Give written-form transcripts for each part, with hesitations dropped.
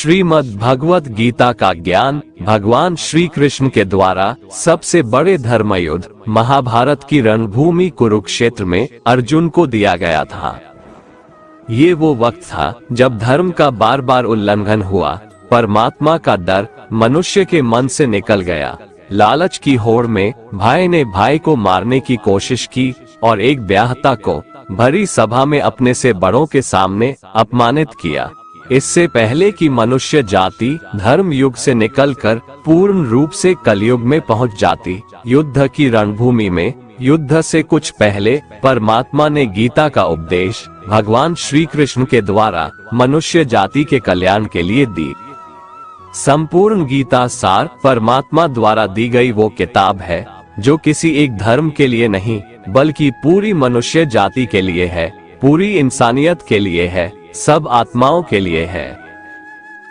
श्रीमद् भगवत गीता का ज्ञान भगवान श्री कृष्ण के द्वारा सबसे बड़े धर्म युद्ध महाभारत की रणभूमि कुरुक्षेत्र में अर्जुन को दिया गया था। ये वो वक्त था जब धर्म का बार बार उल्लंघन हुआ, परमात्मा का डर मनुष्य के मन से निकल गया। लालच की होड़ में भाई ने भाई को मारने की कोशिश की और एक ब्याहता को भरी सभा में अपने से बड़ों के सामने अपमानित किया। इससे पहले कि मनुष्य जाति धर्म युग से निकलकर पूर्ण रूप से कलयुग में पहुंच जाती, युद्ध की रणभूमि में युद्ध से कुछ पहले परमात्मा ने गीता का उपदेश भगवान श्री कृष्ण के द्वारा मनुष्य जाति के कल्याण के लिए दी। संपूर्ण गीता सार परमात्मा द्वारा दी गई वो किताब है जो किसी एक धर्म के लिए नहीं बल्कि पूरी मनुष्य जाति के लिए है, पूरी इंसानियत के लिए है, सब आत्माओं के लिए है।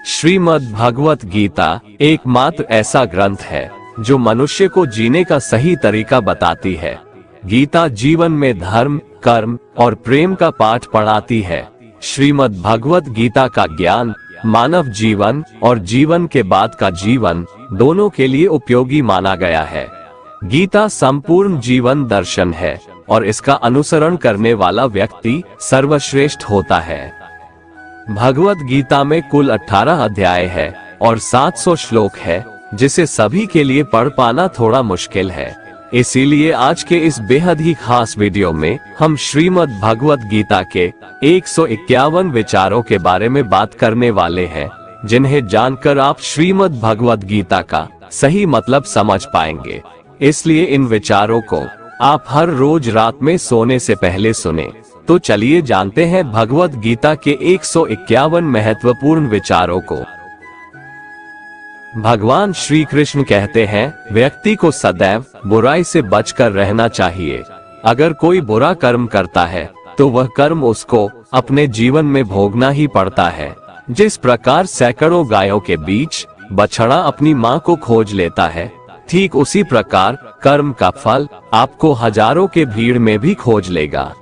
श्रीमद् भगवत गीता एकमात्र ऐसा ग्रंथ है जो मनुष्य को जीने का सही तरीका बताती है। गीता जीवन में धर्म, कर्म और प्रेम का पाठ पढ़ाती है। श्रीमद् भगवत गीता का ज्ञान मानव जीवन और जीवन के बाद का जीवन दोनों के लिए उपयोगी माना गया है। गीता संपूर्ण जीवन दर्शन है और इसका अनुसरण करने वाला व्यक्ति सर्वश्रेष्ठ होता है। भगवत गीता में कुल 18 अध्याय है और 700 श्लोक है, जिसे सभी के लिए पढ़ पाना थोड़ा मुश्किल है। इसीलिए आज के इस बेहद ही खास वीडियो में हम श्रीमद् भगवत गीता के 151 विचारों के बारे में बात करने वाले हैं, जिन्हें जानकर आप श्रीमद् भगवत गीता का सही मतलब समझ पाएंगे। इसलिए इन विचारों को आप हर रोज रात में सोने से पहले सुने। तो चलिए जानते हैं भगवत गीता के 151 महत्वपूर्ण विचारों को। भगवान श्री कृष्ण कहते हैं, व्यक्ति को सदैव बुराई से बचकर रहना चाहिए। अगर कोई बुरा कर्म करता है तो वह कर्म उसको अपने जीवन में भोगना ही पड़ता है। जिस प्रकार सैकड़ों गायों के बीच बछड़ा अपनी माँ को खोज लेता है, ठीक उसी प्रकार कर्म का फल आपको हजारों के भीड़ में भी खोज लेगा।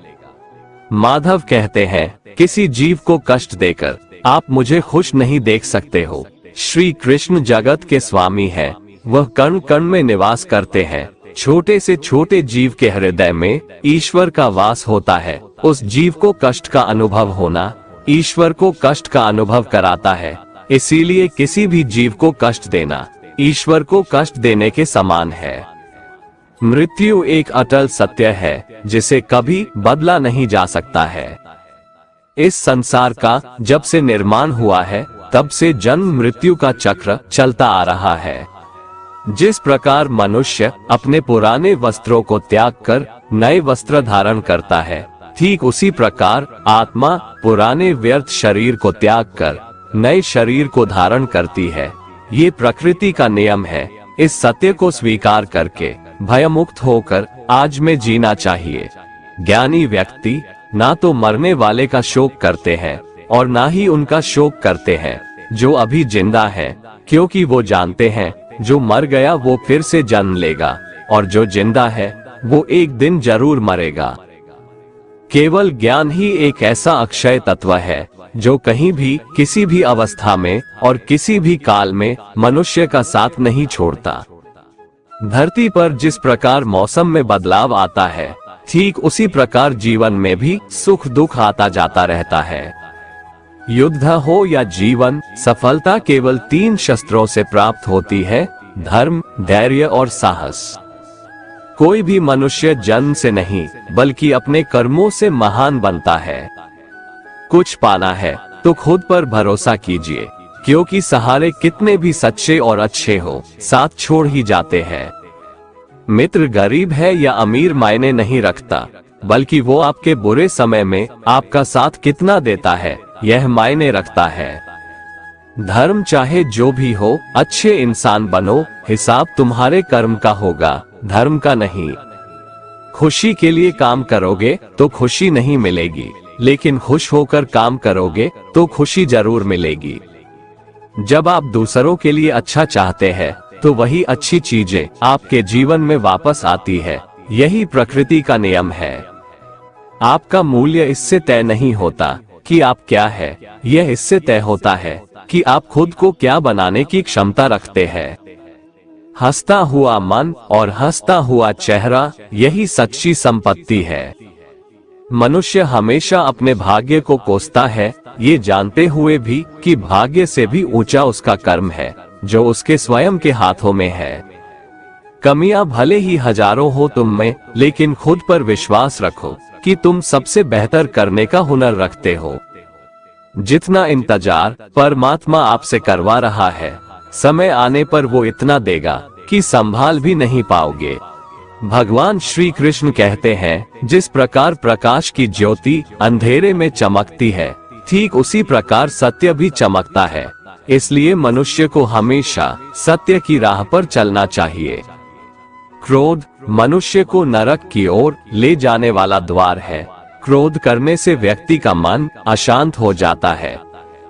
माधव कहते हैं, किसी जीव को कष्ट देकर आप मुझे खुश नहीं देख सकते हो। श्री कृष्ण जगत के स्वामी है, वह कण कण में निवास करते हैं। छोटे से छोटे जीव के हृदय में ईश्वर का वास होता है। उस जीव को कष्ट का अनुभव होना ईश्वर को कष्ट का अनुभव कराता है। इसीलिए किसी भी जीव को कष्ट देना ईश्वर को कष्ट देने के समान है। मृत्यु एक अटल सत्य है जिसे कभी बदला नहीं जा सकता है। इस संसार का जब से निर्माण हुआ है तब से जन्म मृत्यु का चक्र चलता आ रहा है। जिस प्रकार मनुष्य अपने पुराने वस्त्रों को त्याग कर नए वस्त्र धारण करता है, ठीक उसी प्रकार आत्मा पुराने व्यर्थ शरीर को त्याग कर नए शरीर को धारण करती है। ये प्रकृति का नियम है। इस सत्य को स्वीकार करके भयमुक्त होकर आज में जीना चाहिए। ज्ञानी व्यक्ति ना तो मरने वाले का शोक करते हैं और ना ही उनका शोक करते हैं जो अभी जिंदा है, क्योंकि वो जानते हैं जो मर गया वो फिर से जन्म लेगा और जो जिंदा है वो एक दिन जरूर मरेगा। केवल ज्ञान ही एक ऐसा अक्षय तत्व है जो कहीं भी किसी भी अवस्था में और किसी भी काल में मनुष्य का साथ नहीं छोड़ता। धरती पर जिस प्रकार मौसम में बदलाव आता है, ठीक उसी प्रकार जीवन में भी सुख दुख आता जाता रहता है। युद्ध हो या जीवन, सफलता केवल 3 शस्त्रों से प्राप्त होती है, धर्म, धैर्य और साहस। कोई भी मनुष्य जन्म से नहीं बल्कि अपने कर्मों से महान बनता है। कुछ पाना है तो खुद पर भरोसा कीजिए, क्योंकि सहारे कितने भी सच्चे और अच्छे हो, साथ छोड़ ही जाते हैं। मित्र गरीब है या अमीर मायने नहीं रखता, बल्कि वो आपके बुरे समय में आपका साथ कितना देता है यह मायने रखता है। धर्म चाहे जो भी हो, अच्छे इंसान बनो, हिसाब तुम्हारे कर्म का होगा, धर्म का नहीं। खुशी के लिए काम करोगे तो खुशी नहीं मिलेगी, लेकिन खुश होकर काम करोगे तो खुशी जरूर मिलेगी। जब आप दूसरों के लिए अच्छा चाहते हैं तो वही अच्छी चीजें आपके जीवन में वापस आती है। यही प्रकृति का नियम है। आपका मूल्य इससे तय नहीं होता कि आप क्या है, यह इससे तय होता है कि आप खुद को क्या बनाने की क्षमता रखते हैं। हंसता हुआ मन और हंसता हुआ चेहरा, यही सच्ची संपत्ति है। मनुष्य हमेशा अपने भाग्य को कोसता है, ये जानते हुए भी कि भाग्य से भी ऊंचा उसका कर्म है, जो उसके स्वयं के हाथों में है। कमियां भले ही हजारों हो तुम में, लेकिन खुद पर विश्वास रखो कि तुम सबसे बेहतर करने का हुनर रखते हो। जितना इंतजार परमात्मा आपसे करवा रहा है, समय आने पर वो इतना देगा कि संभाल भी नहीं पाओगे। भगवान श्री कृष्ण कहते हैं, जिस प्रकार प्रकाश की ज्योति अंधेरे में चमकती है, ठीक उसी प्रकार सत्य भी चमकता है। इसलिए मनुष्य को हमेशा सत्य की राह पर चलना चाहिए। क्रोध मनुष्य को नरक की ओर ले जाने वाला द्वार है। क्रोध करने से व्यक्ति का मन अशांत हो जाता है।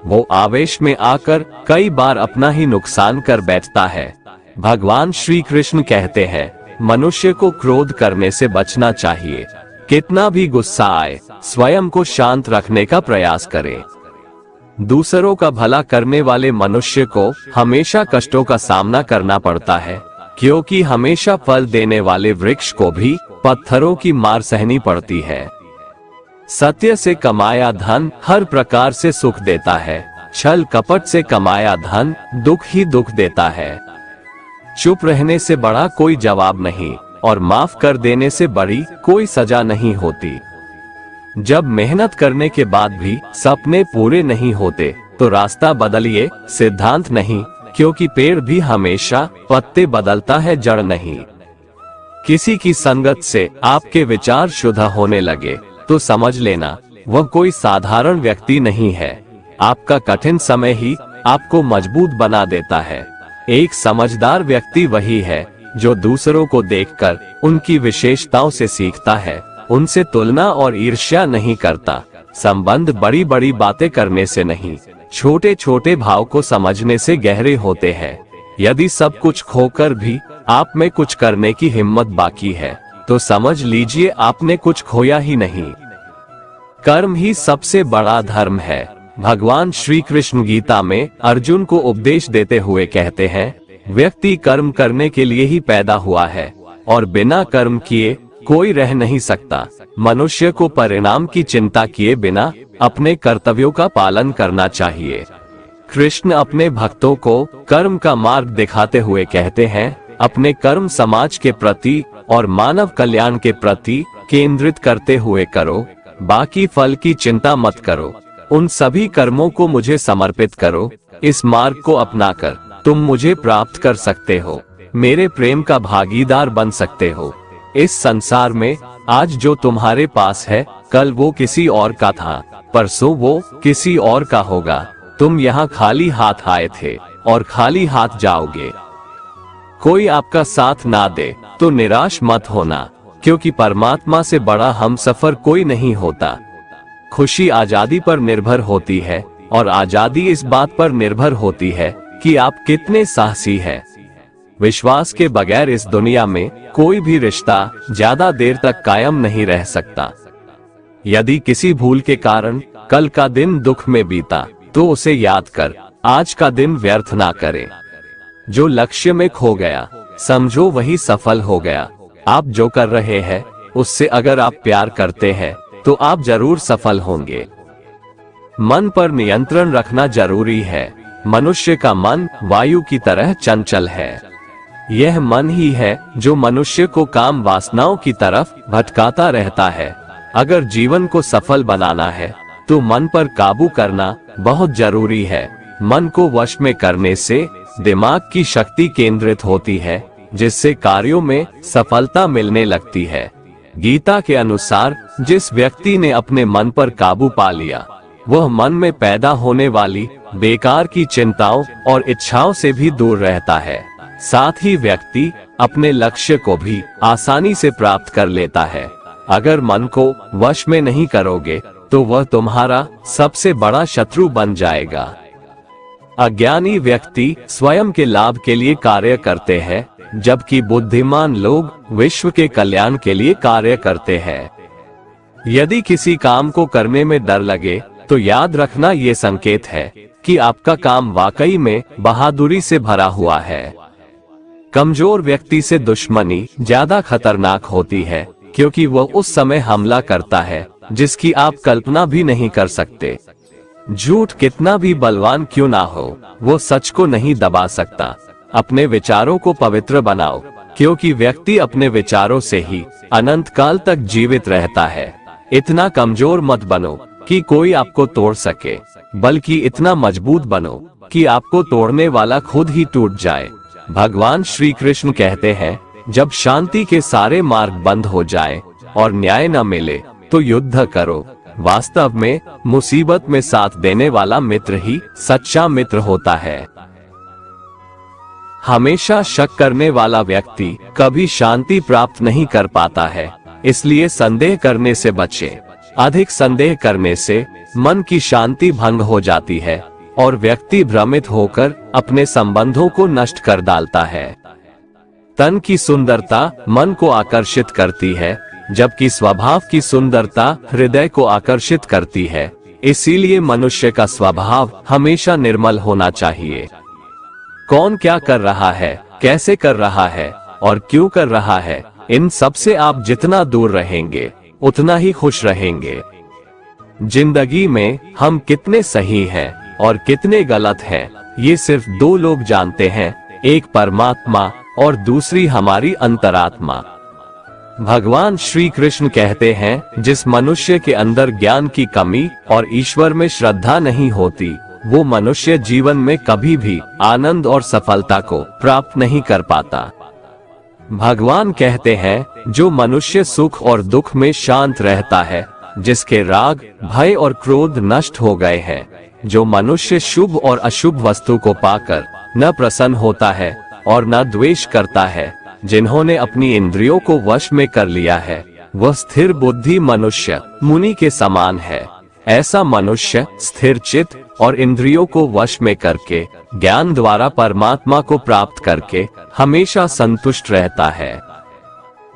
वो आवेश में आकर कई बार अपना ही नुकसान कर बैठता है। भगवान श्री कृष्ण कहते हैं, मनुष्य को क्रोध करने से बचना चाहिए। कितना भी गुस्सा आए, स्वयं को शांत रखने का प्रयास करें। दूसरों का भला करने वाले मनुष्य को हमेशा कष्टों का सामना करना पड़ता है, क्योंकि हमेशा फल देने वाले वृक्ष को भी पत्थरों की मार सहनी पड़ती है। सत्य से कमाया धन हर प्रकार से सुख देता है, छल कपट से कमाया धन दुख ही दुख देता है। चुप रहने से बड़ा कोई जवाब नहीं, और माफ कर देने से बड़ी कोई सजा नहीं होती। जब मेहनत करने के बाद भी सपने पूरे नहीं होते, तो रास्ता बदलिए, सिद्धांत नहीं, क्योंकि पेड़ भी हमेशा पत्ते बदलता है, जड़ नहीं। किसी की संगत से आपके विचार शुद्ध होने लगे तो समझ लेना वह कोई साधारण व्यक्ति नहीं है। आपका कठिन समय ही आपको मजबूत बना देता है। एक समझदार व्यक्ति वही है जो दूसरों को देखकर उनकी विशेषताओं से सीखता है, उनसे तुलना और ईर्ष्या नहीं करता। संबंध बड़ी बड़ी बातें करने से नहीं, छोटे छोटे भाव को समझने से गहरे होते हैं। यदि सब कुछ खोकर भी आप में कुछ करने की हिम्मत बाकी है, तो समझ लीजिए आपने कुछ खोया ही नहीं। कर्म ही सबसे बड़ा धर्म है। भगवान श्री कृष्ण गीता में अर्जुन को उपदेश देते हुए कहते हैं, व्यक्ति कर्म करने के लिए ही पैदा हुआ है, और बिना कर्म किए कोई रह नहीं सकता। मनुष्य को परिणाम की चिंता किए बिना अपने कर्तव्यों का पालन करना चाहिए। कृष्ण अपने भक्तों को कर्म का मार्ग दिखाते हुए कहते हैं, अपने कर्म समाज के प्रति और मानव कल्याण के प्रति केंद्रित करते हुए करो, बाकी फल की चिंता मत करो। उन सभी कर्मों को मुझे समर्पित करो। इस मार्ग को अपनाकर तुम मुझे प्राप्त कर सकते हो, मेरे प्रेम का भागीदार बन सकते हो। इस संसार में आज जो तुम्हारे पास है, कल वो किसी और का था, परसों वो किसी और का होगा। तुम यहाँ खाली हाथ आए थे और खाली हाथ जाओगे। कोई आपका साथ ना दे तो निराश मत होना, क्योंकि परमात्मा से बड़ा हमसफर कोई नहीं होता। खुशी आजादी पर निर्भर होती है, और आजादी इस बात पर निर्भर होती है कि आप कितने साहसी हैं। विश्वास के बगैर इस दुनिया में कोई भी रिश्ता ज्यादा देर तक कायम नहीं रह सकता। यदि किसी भूल के कारण कल का दिन दुख में बीता, तो उसे याद कर आज का दिन व्यर्थ ना करे। जो लक्ष्य में खो गया, समझो वही सफल हो गया। आप जो कर रहे हैं, उससे अगर आप प्यार करते हैं, तो आप जरूर सफल होंगे। मन पर नियंत्रण रखना जरूरी है। मनुष्य का मन वायु की तरह चंचल है। यह मन ही है जो मनुष्य को काम वासनाओं की तरफ भटकाता रहता है। अगर जीवन को सफल बनाना है, तो मन पर काबू करना बहुत जरूरी है। मन को वश में करने से दिमाग की शक्ति केंद्रित होती है, जिससे कार्यों में सफलता मिलने लगती है। गीता के अनुसार जिस व्यक्ति ने अपने मन पर काबू पा लिया, वह मन में पैदा होने वाली बेकार की चिंताओं और इच्छाओं से भी दूर रहता है। साथ ही व्यक्ति अपने लक्ष्य को भी आसानी से प्राप्त कर लेता है। अगर मन को वश में नहीं करोगे, तो वह तुम्हारा सबसे बड़ा शत्रु बन जाएगा। अज्ञानी व्यक्ति स्वयं के लाभ के लिए कार्य करते हैं, जबकि बुद्धिमान लोग विश्व के कल्याण के लिए कार्य करते हैं। यदि किसी काम को करने में डर लगे, तो याद रखना ये संकेत है कि आपका काम वाकई में बहादुरी से भरा हुआ है। कमजोर व्यक्ति से दुश्मनी ज्यादा खतरनाक होती है, क्योंकि वह उस समय हमला करता है जिसकी आप कल्पना भी नहीं कर सकते। झूठ कितना भी बलवान क्यों ना हो, वो सच को नहीं दबा सकता। अपने विचारों को पवित्र बनाओ, क्योंकि व्यक्ति अपने विचारों से ही अनंत काल तक जीवित रहता है। इतना कमजोर मत बनो कि कोई आपको तोड़ सके, बल्कि इतना मजबूत बनो कि आपको तोड़ने वाला खुद ही टूट जाए। भगवान श्री कृष्ण कहते हैं, जब शांति के सारे मार्ग बंद हो जाए और न्याय न मिले तो युद्ध करो। वास्तव में मुसीबत में साथ देने वाला मित्र ही सच्चा मित्र होता है। हमेशा शक करने वाला व्यक्ति कभी शांति प्राप्त नहीं कर पाता है, इसलिए संदेह करने से बचें। अधिक संदेह करने से मन की शांति भंग हो जाती है और व्यक्ति भ्रमित होकर अपने संबंधों को नष्ट कर डालता है। तन की सुंदरता मन को आकर्षित करती है, जबकि स्वभाव की सुंदरता हृदय को आकर्षित करती है। इसीलिए मनुष्य का स्वभाव हमेशा निर्मल होना चाहिए। कौन क्या कर रहा है, कैसे कर रहा है और क्यों कर रहा है, इन सब से आप जितना दूर रहेंगे उतना ही खुश रहेंगे। जिंदगी में हम कितने सही हैं और कितने गलत हैं, ये सिर्फ दो लोग जानते हैं, एक परमात्मा और दूसरी हमारी अंतरात्मा। भगवान श्री कृष्ण कहते हैं, जिस मनुष्य के अंदर ज्ञान की कमी और ईश्वर में श्रद्धा नहीं होती, वो मनुष्य जीवन में कभी भी आनंद और सफलता को प्राप्त नहीं कर पाता। भगवान कहते हैं, जो मनुष्य सुख और दुख में शांत रहता है, जिसके राग, भय और क्रोध नष्ट हो गए हैं, जो मनुष्य शुभ और अशुभ वस्तु को पाकर न प्रसन्न होता है और न द्वेष करता है, जिन्होंने अपनी इंद्रियों को वश में कर लिया है, वह स्थिर बुद्धि मनुष्य मुनि के समान है। ऐसा मनुष्य स्थिर चित्त और इंद्रियों को वश में करके ज्ञान द्वारा परमात्मा को प्राप्त करके हमेशा संतुष्ट रहता है।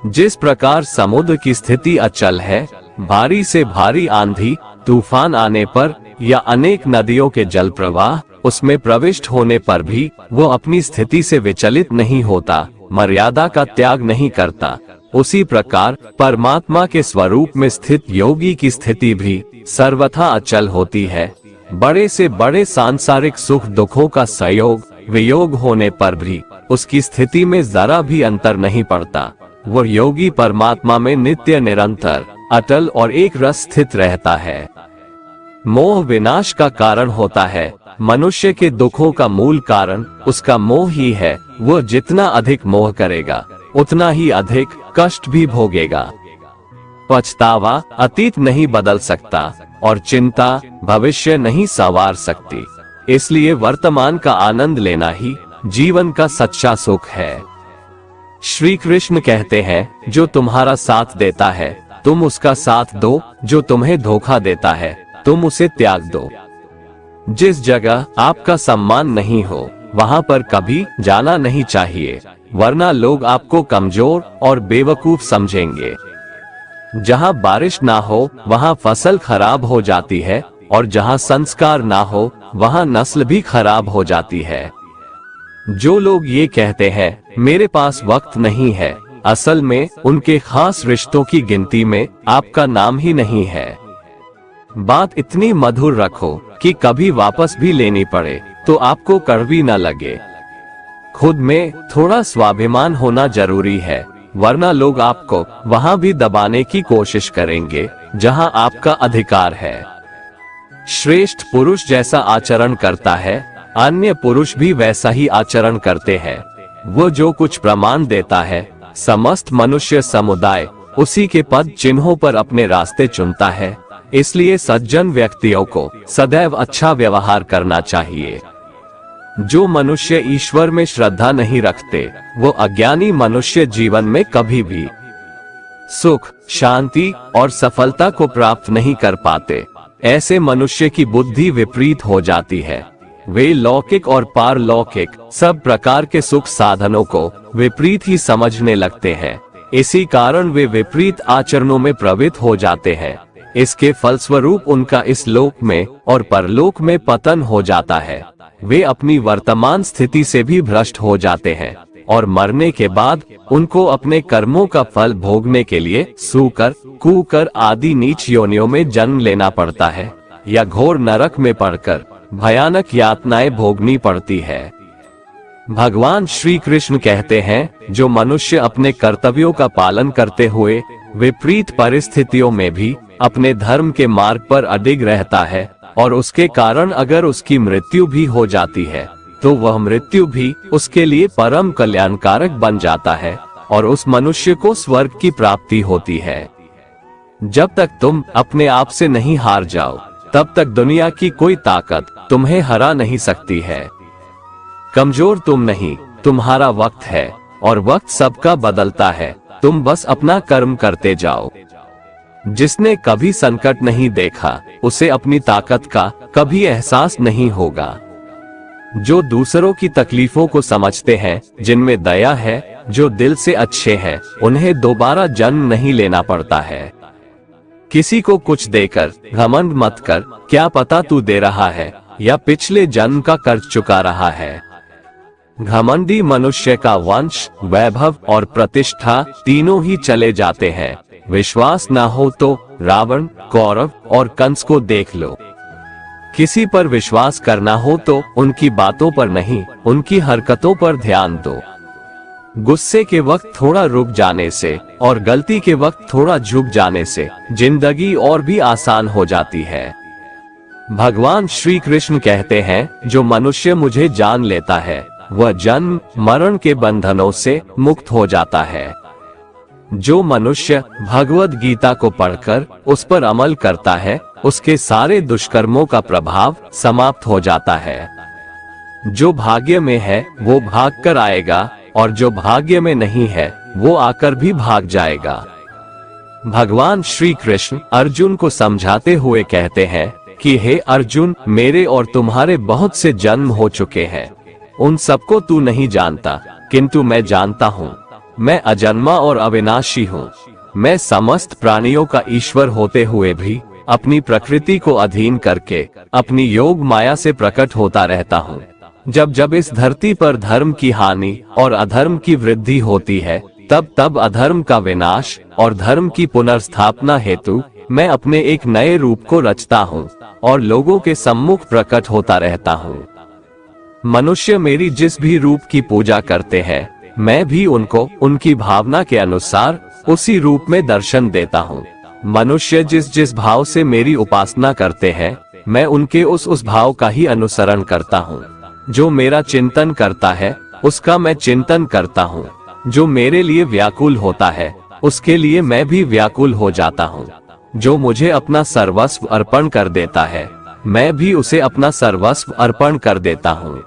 जिस प्रकार समुद्र की स्थिति अचल है, भारी से भारी आंधी तूफान आने पर या अनेक नदियों के जल प्रवाह उसमें प्रविष्ट होने पर भी वो अपनी स्थिति से विचलित नहीं होता, मर्यादा का त्याग नहीं करता, उसी प्रकार परमात्मा के स्वरूप में स्थित योगी की स्थिति भी सर्वथा अचल होती है। बड़े से बड़े सांसारिक सुख दुखों का संयोग वियोग होने पर भी उसकी स्थिति में जरा भी अंतर नहीं पड़ता। वह योगी परमात्मा में नित्य निरंतर अटल और एक रस स्थित रहता है। मोह विनाश का कारण होता है। मनुष्य के दुखों का मूल कारण उसका मोह ही है। वह जितना अधिक मोह करेगा उतना ही अधिक कष्ट भी भोगेगा। पछतावा अतीत नहीं बदल सकता और चिंता भविष्य नहीं संवार सकती। इसलिए वर्तमान का आनंद लेना ही जीवन का सच्चा सुख है। श्री कृष्ण कहते हैं, जो तुम्हारा साथ देता है तुम उसका साथ दो, जो तुम्हें धोखा देता है तुम उसे त्याग दो। जिस जगह आपका सम्मान नहीं हो वहां पर कभी जाना नहीं चाहिए, वरना लोग आपको कमजोर और बेवकूफ समझेंगे। जहां बारिश ना हो वहां फसल खराब हो जाती है और जहां संस्कार ना हो वहां नस्ल भी खराब हो जाती है। जो लोग ये कहते हैं मेरे पास वक्त नहीं है, असल में उनके खास रिश्तों की गिनती में आपका नाम ही नहीं है। बात इतनी मधुर रखो कि कभी वापस भी लेनी पड़े तो आपको कड़वी न लगे। खुद में थोड़ा स्वाभिमान होना जरूरी है, वरना लोग आपको वहां भी दबाने की कोशिश करेंगे जहां आपका अधिकार है। श्रेष्ठ पुरुष जैसा आचरण करता है, अन्य पुरुष भी वैसा ही आचरण करते हैं। वो जो कुछ प्रमाण देता है, समस्त मनुष्य समुदाय उसी के पद चिन्हों पर अपने रास्ते चुनता है। इसलिए सज्जन व्यक्तियों को सदैव अच्छा व्यवहार करना चाहिए। जो मनुष्य ईश्वर में श्रद्धा नहीं रखते, वो अज्ञानी मनुष्य जीवन में कभी भी सुख, शांति और सफलता को प्राप्त नहीं कर पाते। ऐसे मनुष्य की बुद्धि विपरीत हो जाती है। वे लौकिक और पारलौकिक सब प्रकार के सुख साधनों को विपरीत ही समझने लगते हैं। इसी कारण वे विपरीत आचरणों में प्रवृत्त हो जाते हैं। इसके फलस्वरूप उनका इस लोक में और परलोक में पतन हो जाता है। वे अपनी वर्तमान स्थिति से भी भ्रष्ट हो जाते हैं और मरने के बाद उनको अपने कर्मों का फल भोगने के लिए सूकर, कुकर आदि नीच योनियों में जन्म लेना पड़ता है या घोर नरक में पड़कर भयानक यातनाएं भोगनी पड़ती है। भगवान श्री कृष्ण कहते हैं, जो मनुष्य अपने कर्तव्यों का पालन करते हुए विपरीत परिस्थितियों में भी अपने धर्म के मार्ग पर अडिग रहता है और उसके कारण अगर उसकी मृत्यु भी हो जाती है तो वह मृत्यु भी उसके लिए परम कल्याणकारक बन जाता है और उस मनुष्य को स्वर्ग की प्राप्ति होती है। जब तक तुम अपने आप से नहीं हार जाओ तब तक दुनिया की कोई ताकत तुम्हें हरा नहीं सकती है। कमजोर तुम नहीं, तुम्हारा वक्त है और वक्त सबका बदलता है। तुम बस अपना कर्म करते जाओ। जिसने कभी संकट नहीं देखा उसे अपनी ताकत का कभी एहसास नहीं होगा। जो दूसरों की तकलीफों को समझते हैं, जिनमें दया है, जो दिल से अच्छे हैं, उन्हें दोबारा जन्म नहीं लेना पड़ता है। किसी को कुछ देकर घमंड मत कर, क्या पता तू दे रहा है या पिछले जन्म का कर्ज चुका रहा है। घमंडी मनुष्य का वंश, वैभव और प्रतिष्ठा तीनों ही चले जाते हैं। विश्वास ना हो तो रावण, कौरव और कंस को देख लो। किसी पर विश्वास करना हो तो उनकी बातों पर नहीं, उनकी हरकतों पर ध्यान दो। गुस्से के वक्त थोड़ा रुक जाने से और गलती के वक्त थोड़ा झुक जाने से जिंदगी और भी आसान हो जाती है। भगवान श्री कृष्ण कहते हैं, जो मनुष्य मुझे जान लेता है वह जन्म मरण के बंधनों से मुक्त हो जाता है। जो मनुष्य भगवद गीता को पढ़कर उस पर अमल करता है उसके सारे दुष्कर्मों का प्रभाव समाप्त हो जाता है। जो भाग्य में है वो भाग कर आएगा और जो भाग्य में नहीं है वो आकर भी भाग जाएगा। भगवान श्री कृष्ण अर्जुन को समझाते हुए कहते हैं कि हे अर्जुन, मेरे और तुम्हारे बहुत से जन्म हो चुके हैं। उन सबको तू नहीं जानता, किंतु मैं जानता हूँ। मैं अजन्मा और अविनाशी हूँ। मैं समस्त प्राणियों का ईश्वर होते हुए भी अपनी प्रकृति को अधीन करके अपनी योग माया से प्रकट होता रहता हूँ। जब जब इस धरती पर धर्म की हानि और अधर्म की वृद्धि होती है तब तब अधर्म का विनाश और धर्म की पुनर्स्थापना हेतु मैं अपने एक नए रूप को रचता हूँ और लोगों के सम्मुख प्रकट होता रहता हूँ। मनुष्य मेरी जिस भी रूप की पूजा करते हैं मैं भी उनको उनकी भावना के अनुसार उसी रूप में दर्शन देता हूँ। मनुष्य जिस जिस भाव से मेरी उपासना करते हैं मैं उनके उस भाव का ही अनुसरण करता हूँ। जो मेरा चिंतन करता है उसका मैं चिंतन करता हूँ। जो मेरे लिए व्याकुल होता है उसके लिए मैं भी व्याकुल हो जाता हूँ। जो मुझे अपना सर्वस्व अर्पण कर देता है मैं भी उसे अपना सर्वस्व अर्पण कर देता हूँ।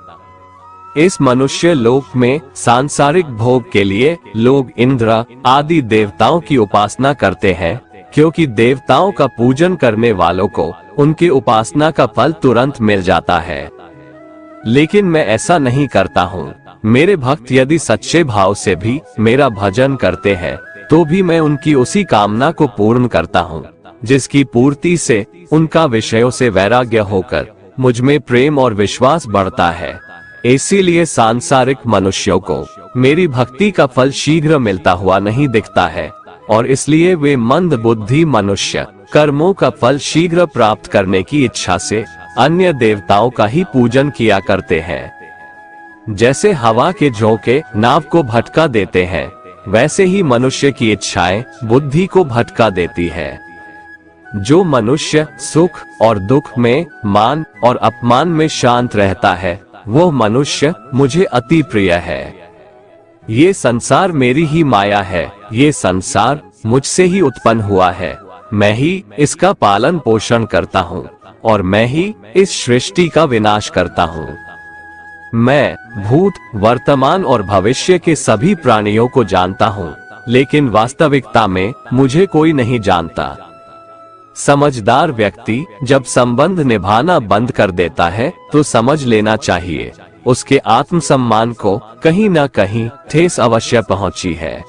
इस मनुष्य लोक में सांसारिक भोग के लिए लोग इंद्र आदि देवताओं की उपासना करते हैं, क्योंकि देवताओं का पूजन करने वालों को उनकी उपासना का फल तुरंत मिल जाता है। लेकिन मैं ऐसा नहीं करता हूँ। मेरे भक्त यदि सच्चे भाव से भी मेरा भजन करते हैं तो भी मैं उनकी उसी कामना को पूर्ण करता हूँ, जिसकी पूर्ति से उनका विषयों से वैराग्य होकर मुझ में प्रेम और विश्वास बढ़ता है। इसीलिए सांसारिक मनुष्यों को मेरी भक्ति का फल शीघ्र मिलता हुआ नहीं दिखता है और इसलिए वे मंद बुद्धि मनुष्य कर्मों का फल शीघ्र प्राप्त करने की इच्छा से अन्य देवताओं का ही पूजन किया करते हैं। जैसे हवा के झोंके नाव को भटका देते हैं, वैसे ही मनुष्य की इच्छाएं बुद्धि को भटका देती है। जो मनुष्य सुख और दुख में, मान और अपमान में शांत रहता है वो मनुष्य मुझे अति प्रिय है। ये संसार मेरी ही माया है। ये संसार मुझसे ही उत्पन्न हुआ है। मैं ही इसका पालन पोषण करता हूँ और मैं ही इस सृष्टि का विनाश करता हूँ। मैं भूत, वर्तमान और भविष्य के सभी प्राणियों को जानता हूँ, लेकिन वास्तविकता में मुझे कोई नहीं जानता। समझदार व्यक्ति जब संबंध निभाना बंद कर देता है तो समझ लेना चाहिए उसके आत्मसम्मान को कहीं न कहीं ठेस अवश्य पहुंची है।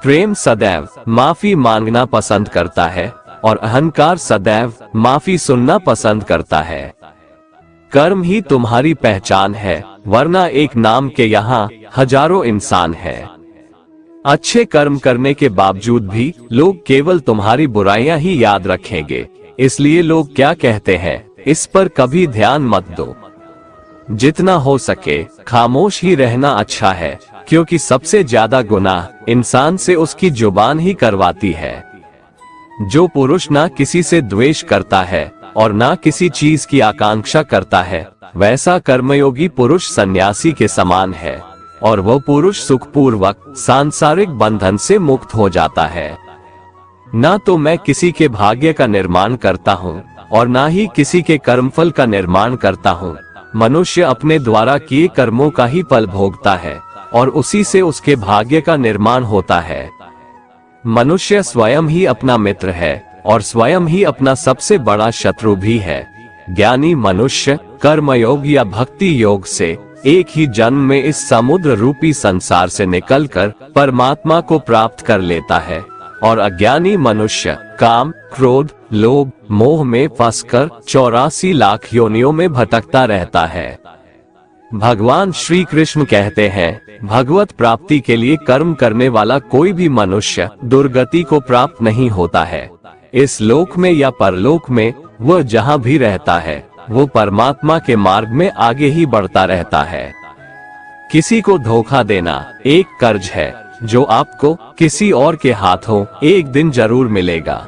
प्रेम सदैव माफी मांगना पसंद करता है, और अहंकार सदैव माफी सुनना पसंद करता है। कर्म ही तुम्हारी पहचान है, वरना एक नाम के यहाँ हजारों इंसान हैं। अच्छे कर्म करने के बावजूद भी लोग केवल तुम्हारी बुराइयां ही याद रखेंगे, इसलिए लोग क्या कहते हैं इस पर कभी ध्यान मत दो। जितना हो सके खामोश ही रहना अच्छा है, क्योंकि सबसे ज्यादा गुनाह इंसान से उसकी जुबान ही करवाती है। जो पुरुष ना किसी से द्वेष करता है और ना किसी चीज की आकांक्षा करता है, वैसा कर्मयोगी पुरुष सन्यासी के समान है, और वह पुरुष सुखपूर्वक सांसारिक बंधन से मुक्त हो जाता है। ना तो मैं किसी के भाग्य का निर्माण करता हूँ और ना ही किसी के कर्मफल का निर्माण करता हूँ। मनुष्य अपने द्वारा किए कर्मों का ही फल भोगता है और उसी से उसके भाग्य का निर्माण होता है। मनुष्य स्वयं ही अपना मित्र है और स्वयं ही अपना सबसे बड़ा शत्रु भी है। ज्ञानी मनुष्य कर्मयोग या भक्ति योग से एक ही जन्म में इस समुद्र रूपी संसार से निकलकर परमात्मा को प्राप्त कर लेता है, और अज्ञानी मनुष्य काम, क्रोध, लोभ, मोह में फंसकर 84 लाख योनियों में भटकता रहता है। भगवान श्री कृष्ण कहते हैं, भगवत प्राप्ति के लिए कर्म करने वाला कोई भी मनुष्य दुर्गति को प्राप्त नहीं होता है। इस लोक में या परलोक में वह जहाँ भी रहता है, वो परमात्मा के मार्ग में आगे ही बढ़ता रहता है। किसी को धोखा देना एक कर्ज है जो आपको किसी और के हाथों एक दिन जरूर मिलेगा।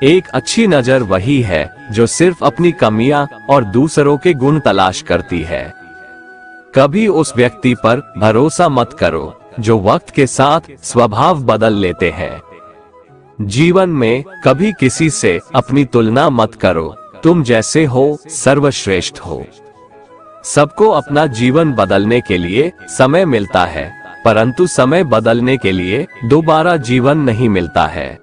एक अच्छी नजर वही है जो सिर्फ अपनी कमियां और दूसरों के गुण तलाश करती है। कभी उस व्यक्ति पर भरोसा मत करो जो वक्त के साथ स्वभाव बदल लेते हैं। जीवन में कभी किसी से अपनी तुलना मत करो, तुम जैसे हो सर्वश्रेष्ठ हो। सबको अपना जीवन बदलने के लिए समय मिलता है, परंतु समय बदलने के लिए दोबारा जीवन नहीं मिलता है।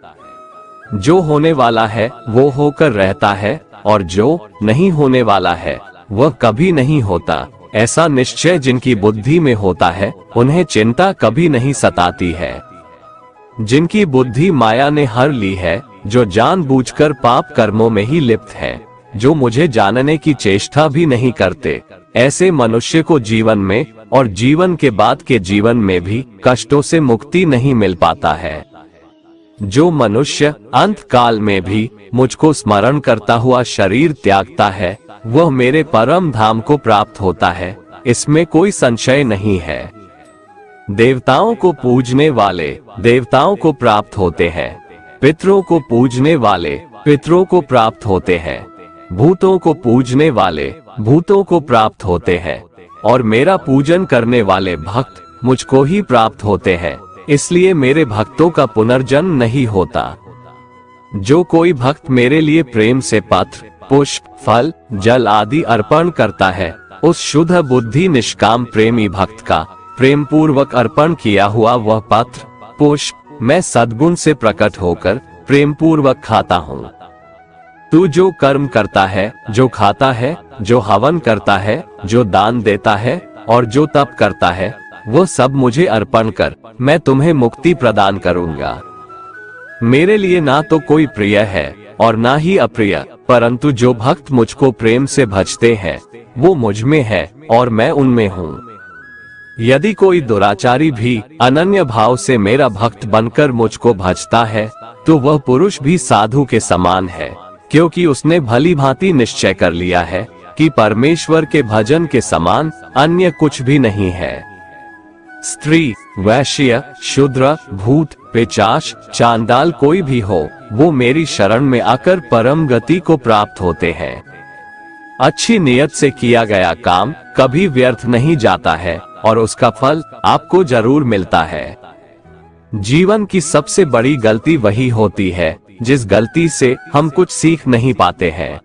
जो होने वाला है वो होकर रहता है, और जो नहीं होने वाला है वह कभी नहीं होता। ऐसा निश्चय जिनकी बुद्धि में होता है, उन्हें चिंता कभी नहीं सताती है। जिनकी बुद्धि माया ने हर ली है, जो जानबूझकर पाप कर्मों में ही लिप्त हैं, जो मुझे जानने की चेष्टा भी नहीं करते, ऐसे मनुष्य को जीवन में और जीवन के बाद के जीवन में भी कष्टों से मुक्ति नहीं मिल पाता है। जो मनुष्य अंत काल में भी मुझको स्मरण करता हुआ शरीर त्यागता है, वह मेरे परम धाम को प्राप्त होता है, इसमें कोई संशय नहीं है। देवताओं को पूजने वाले देवताओं को प्राप्त होते हैं, पितरों को पूजने वाले पितरों को प्राप्त होते हैं, भूतों को पूजने वाले भूतों को प्राप्त होते हैं, और मेरा पूजन करने वाले भक्त मुझको ही प्राप्त होते हैं। इसलिए मेरे भक्तों का पुनर्जन्म नहीं होता। जो कोई भक्त मेरे लिए प्रेम से पत्र, पुष्प, फल, जल आदि अर्पण करता है, उस शुद्ध बुद्धि निष्काम प्रेमी भक्त का प्रेम पूर्वक अर्पण किया हुआ वह पत्र, पुष्प मैं सद्गुण से प्रकट होकर प्रेम पूर्वक खाता हूँ। तू जो कर्म करता है, जो खाता है, जो हवन करता है, जो दान देता है और जो तप करता है, वो सब मुझे अर्पण कर, मैं तुम्हें मुक्ति प्रदान करूंगा। मेरे लिए ना तो कोई प्रिय है और ना ही अप्रिय, परंतु जो भक्त मुझको प्रेम से भजते हैं वो मुझ में है और मैं उनमें हूँ। यदि कोई दुराचारी भी अनन्य भाव से मेरा भक्त बनकर मुझको भजता है, तो वह पुरुष भी साधु के समान है, क्योंकि उसने भली भांति निश्चय कर लिया है कि परमेश्वर के भजन के समान अन्य कुछ भी नहीं है। स्त्री, वैश्य, शूद्र, भूत, पिशाच, चांडाल कोई भी हो, वो मेरी शरण में आकर परम गति को प्राप्त होते हैं। अच्छी नियत से किया गया काम कभी व्यर्थ नहीं जाता है और उसका फल आपको जरूर मिलता है। जीवन की सबसे बड़ी गलती वही होती है जिस गलती से हम कुछ सीख नहीं पाते हैं।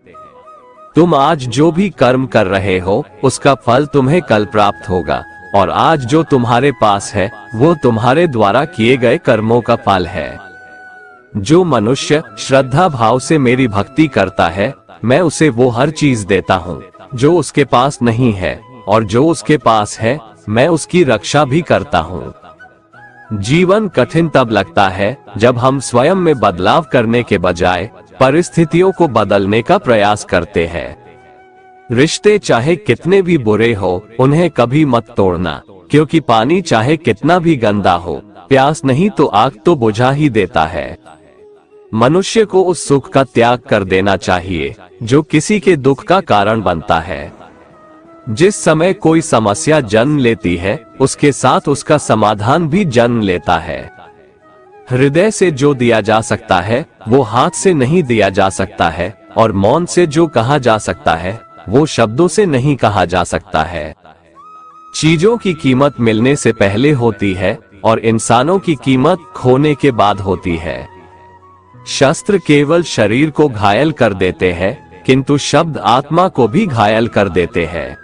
तुम आज जो भी कर्म कर रहे हो, उसका फल तुम्हें कल प्राप्त होगा, और आज जो तुम्हारे पास है वो तुम्हारे द्वारा किए गए कर्मों का फल है। जो मनुष्य श्रद्धा भाव से मेरी भक्ति करता है, मैं उसे वो हर चीज देता हूँ जो उसके पास नहीं है, और जो उसके पास है मैं उसकी रक्षा भी करता हूँ। जीवन कठिन तब लगता है जब हम स्वयं में बदलाव करने के बजाय परिस्थितियों को बदलने का प्रयास करते हैं। रिश्ते चाहे कितने भी बुरे हो, उन्हें कभी मत तोड़ना, क्योंकि पानी चाहे कितना भी गंदा हो, प्यास नहीं तो आग तो बुझा ही देता है। मनुष्य को उस सुख का त्याग कर देना चाहिए जो किसी के दुख का कारण बनता है। जिस समय कोई समस्या जन्म लेती है, उसके साथ उसका समाधान भी जन्म लेता है। हृदय से जो दिया जा सकता है वो हाथ से नहीं दिया जा सकता है, और मौन से जो कहा जा सकता है वो शब्दों से नहीं कहा जा सकता है। चीजों की कीमत मिलने से पहले होती है और इंसानों की कीमत खोने के बाद होती है। शस्त्र केवल शरीर को घायल कर देते हैं, किंतु शब्द आत्मा को भी घायल कर देते हैं।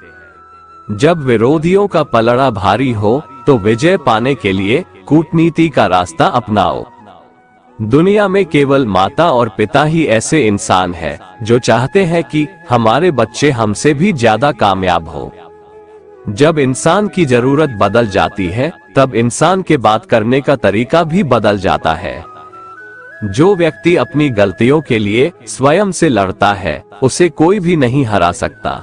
जब विरोधियों का पलड़ा भारी हो तो विजय पाने के लिए कूटनीति का रास्ता अपनाओ। दुनिया में केवल माता और पिता ही ऐसे इंसान हैं जो चाहते हैं कि हमारे बच्चे हमसे भी ज्यादा कामयाब हो। जब इंसान की जरूरत बदल जाती है तब इंसान के बात करने का तरीका भी बदल जाता है। जो व्यक्ति अपनी गलतियों के लिए स्वयं से लड़ता है उसे कोई भी नहीं हरा सकता।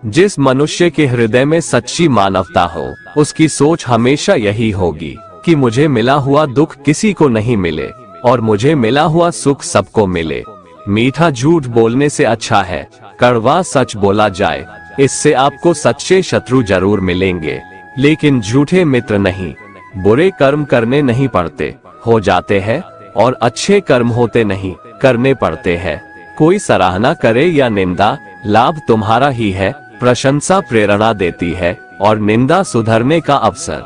जिस मनुष्य के हृदय में सच्ची मानवता हो, उसकी सोच हमेशा यही होगी कि मुझे मिला हुआ दुख किसी को नहीं मिले और मुझे मिला हुआ सुख सबको मिले। मीठा झूठ बोलने से अच्छा है कड़वा सच बोला जाए। इससे आपको सच्चे शत्रु जरूर मिलेंगे, लेकिन झूठे मित्र नहीं। बुरे कर्म करने नहीं पड़ते, हो जाते हैं, और अच्छे कर्म होते नहीं, करने पड़ते हैं। कोई सराहना करे या निंदा, लाभ तुम्हारा ही है। प्रशंसा प्रेरणा देती है और निंदा सुधरने का अवसर।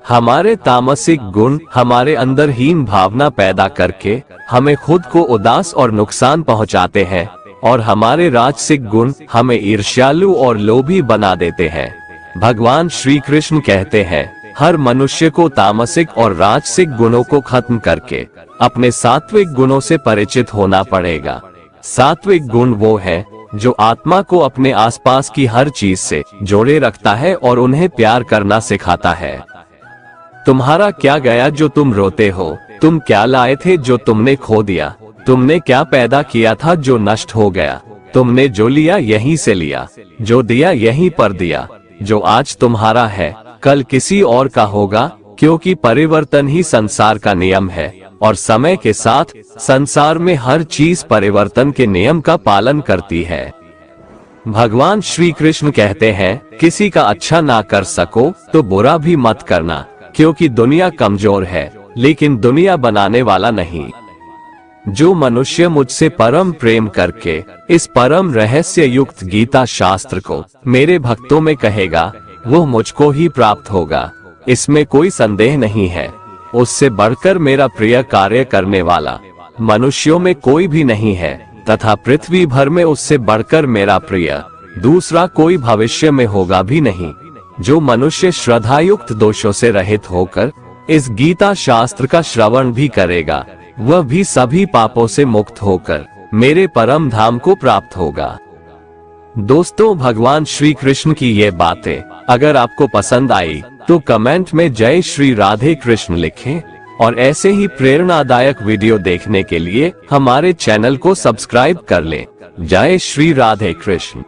हमारे तामसिक गुण हमारे अंदर हीन भावना पैदा करके हमें खुद को उदास और नुकसान पहुंचाते हैं, और हमारे राजसिक गुण हमें ईर्ष्यालु और लोभी बना देते हैं। भगवान श्री कृष्ण कहते हैं, हर मनुष्य को तामसिक और राजसिक गुणों को खत्म करके अपने सात्विक गुणों से परिचित होना पड़ेगा। सात्विक गुण वो है जो आत्मा को अपने आसपास की हर चीज से जोड़े रखता है और उन्हें प्यार करना सिखाता है। तुम्हारा क्या गया जो तुम रोते हो? तुम क्या लाए थे जो तुमने खो दिया? तुमने क्या पैदा किया था जो नष्ट हो गया? तुमने जो लिया यहीं से लिया, जो दिया यहीं पर दिया। जो आज तुम्हारा है कल किसी और का होगा, क्योंकि परिवर्तन ही संसार का नियम है, और समय के साथ संसार में हर चीज परिवर्तन के नियम का पालन करती है। भगवान श्री कृष्ण कहते हैं, किसी का अच्छा ना कर सको तो बुरा भी मत करना, क्योंकि दुनिया कमजोर है लेकिन दुनिया बनाने वाला नहीं। जो मनुष्य मुझसे परम प्रेम करके इस परम रहस्य युक्त गीता शास्त्र को मेरे भक्तों में कहेगा, वो मुझको ही प्राप्त होगा, इसमें कोई संदेह नहीं है। उससे बढ़कर मेरा प्रिय कार्य करने वाला मनुष्यों में कोई भी नहीं है, तथा पृथ्वी भर में उससे बढ़कर मेरा प्रिय दूसरा कोई भविष्य में होगा भी नहीं। जो मनुष्य श्रद्धायुक्त दोषों से रहित होकर इस गीता शास्त्र का श्रवण भी करेगा, वह भी सभी पापों से मुक्त होकर मेरे परम धाम को प्राप्त होगा। दोस्तों, भगवान श्री कृष्ण की ये बातें अगर आपको पसंद आई तो कमेंट में जय श्री राधे कृष्ण लिखें, और ऐसे ही प्रेरणादायक वीडियो देखने के लिए हमारे चैनल को सब्सक्राइब कर लें। जय श्री राधे कृष्ण।